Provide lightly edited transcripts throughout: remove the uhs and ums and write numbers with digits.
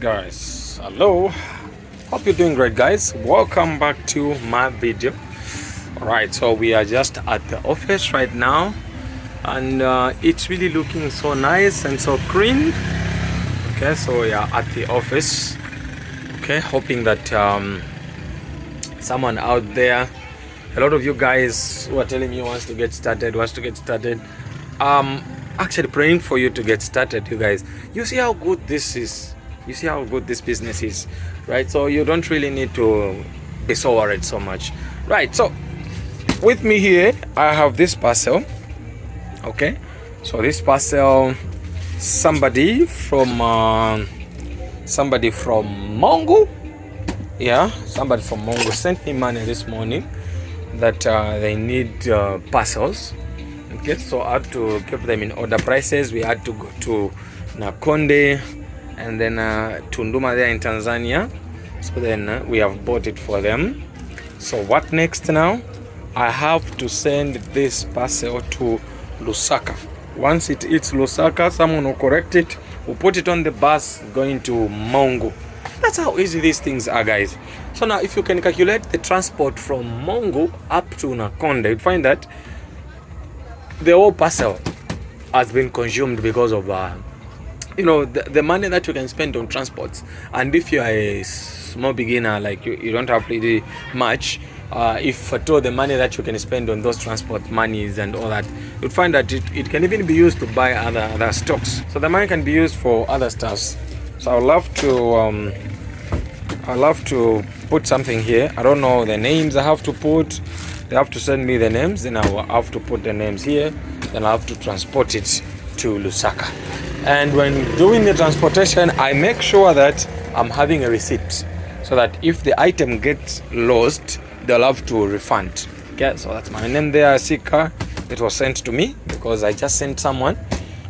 Guys, hello, hope you're doing great, guys. Welcome back to my video. All right, so we are just at the office right now, and it's really looking so nice and so clean. Okay, so we are at the office. Okay, hoping that someone out there, a lot of you guys who are telling me wants to get started, actually praying for you to get started. You guys, you see how good this is. You see how good this business is, right? So you don't really need to be so worried so much, right? So with me here, I have this parcel. Okay, so this parcel, somebody from Mongo, yeah, somebody from Mongo sent me money this morning that they need parcels. Okay, so I had to keep them in order prices. We had to go to Nakonde and then Tunduma there in Tanzania. So then we have bought it for them. So what next now? I have to send this parcel to Lusaka. Once it hits Lusaka, someone will correct it, will put it on the bus going to Mongo. That's how easy these things are, guys. So now if you can calculate the transport from Mongo up to Nakonde, you'd find that the whole parcel has been consumed because of the money that you can spend on transports. And if you are a small beginner, like you don't have really much, if at all the money that you can spend on those transport monies and all that, you'd find that it can even be used to buy other stocks. So the money can be used for other stuffs. So I love to put something here. I don't know the names I have to put. They have to send me the names, then I will have to put the names here, then I have to transport it to Lusaka. And when doing the transportation, I make sure that I'm having a receipt, so that if the item gets lost, they'll have to refund. Okay, so that's my name there, SIKA. It was sent to me because I just sent someone.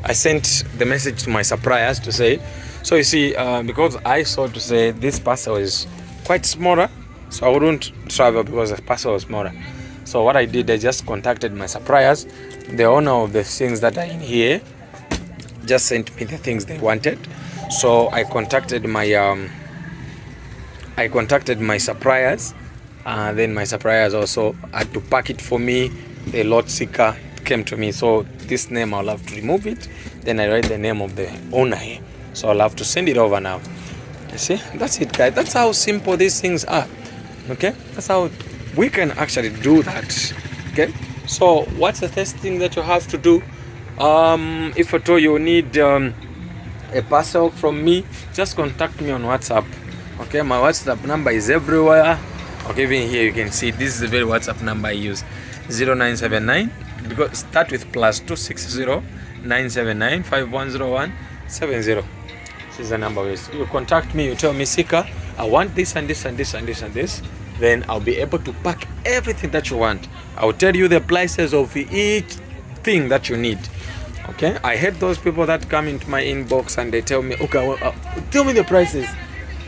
I sent the message to my suppliers to say, so you see, because I saw to say this parcel is quite smaller, so I wouldn't travel because the parcel was smaller. So what I did, I just contacted my suppliers. The owner of the things that are in here just sent me the things they wanted. So I contacted my suppliers. Then my suppliers also had to pack it for me. The Lord Sika came to me. So this name, I'll have to remove it. Then I write the name of the owner here. So I'll have to send it over now. You see, that's it, guys. That's how simple these things are. Okay, that's how we can actually do that. Okay, so what's the first thing that you have to do? If at all you need a parcel from me, just contact me on WhatsApp. Okay, my WhatsApp number is everywhere. Okay, even here you can see this is the very WhatsApp number I use, 0979, because start with +260 979 510170. This is the number we use. You contact me, you tell me, Sika, I want this and this and this and this and this, then I'll be able to pack everything that you want. I'll tell you the prices of each thing that you need. Okay, I hate those people that come into my inbox and they tell me, okay, well, tell me the prices.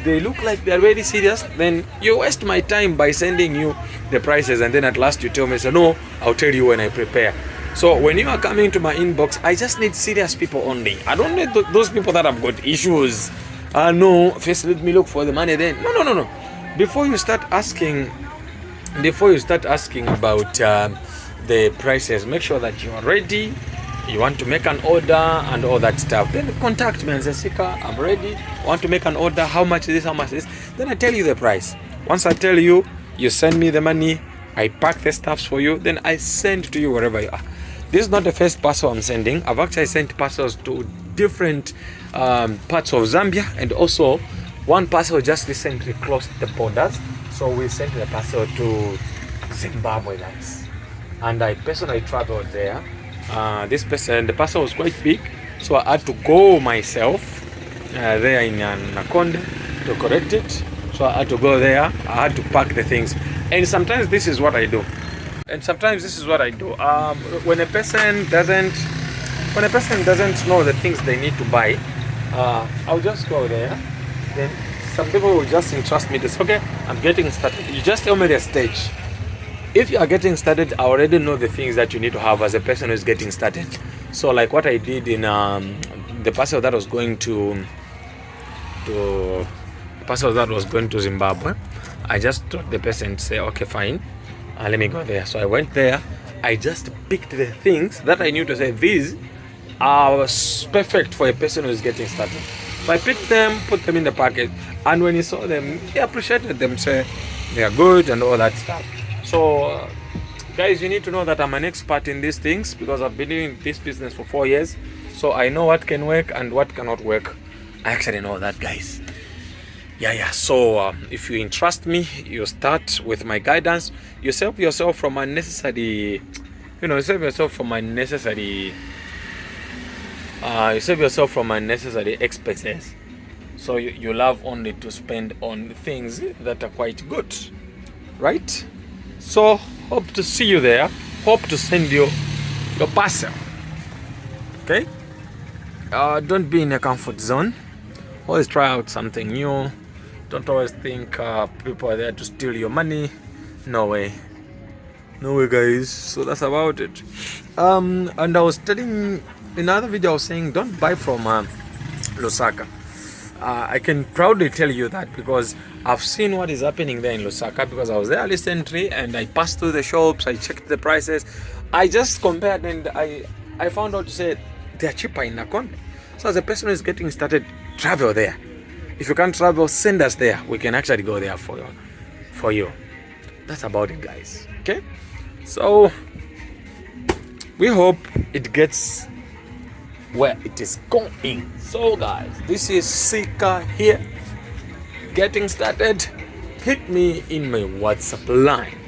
They look like they're very serious. Then you waste my time by sending you the prices, and then at last you tell me, so no, I'll tell you when I prepare. So when you are coming to my inbox, I just need serious people only. I don't need those people that have got issues. No, first let me look for the money then. No. Before you start asking about the prices, make sure that you are ready. You want to make an order and all that stuff, then contact me and say, Sika, I'm ready. I want to make an order. How much is this? How much is this? Then I tell you the price. Once I tell you, you send me the money. I pack the stuffs for you. Then I send to you wherever you are. This is not the first parcel I'm sending. I've actually sent parcels to different parts of Zambia, and also one parcel just recently crossed the borders. So we sent the parcel to Zimbabwe, guys. And I personally traveled there. The parcel was quite big, so I had to go myself there in Nakonde to correct it. So I had to go there. I had to pack the things, and sometimes this is what I do. When a person doesn't know the things they need to buy, I'll just go there. Then some people will just entrust me this. Okay, I'm getting started. You just tell me the stage. If you are getting started, I already know the things that you need to have as a person who is getting started. So like what I did in the parcel that was going to to a parcel that was going to Zimbabwe. I just told the person to say, okay, fine, let me go there. So I went there. I just picked the things that I knew to say these are perfect for a person who is getting started. So I picked them, put them in the packet, and when he saw them, he appreciated them, say they are good and all that stuff. So guys, you need to know that I'm an expert in these things because I've been doing this business for 4 years. So I know what can work and what cannot work. I actually know that, guys. Yeah. So if you entrust me, you start with my guidance. You save yourself from unnecessary, you save yourself from unnecessary expenses. So you love only to spend on things that are quite good, right? So hope to see you there. Hope to send you your parcel. Okay? Don't be in a comfort zone. Always try out something new. Don't always think people are there to steal your money. No way, guys. So that's about it. And I was telling in another video, I was saying don't buy from Lusaka. I can proudly tell you that because I've seen what is happening there in Lusaka, because I was there recently and I passed through the shops, I checked the prices, I just compared, and I found out to say they're cheaper in Nakonde. So as a person who is getting started, travel there. If you can't travel, send us there. We can actually go there for you. That's about it, guys. Okay? So we hope it gets where it is going. So guys, this is Sika here, getting started. Hit me in my WhatsApp line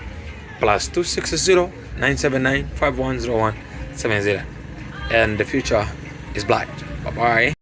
+260 979 510170, and the future is bright. Bye bye.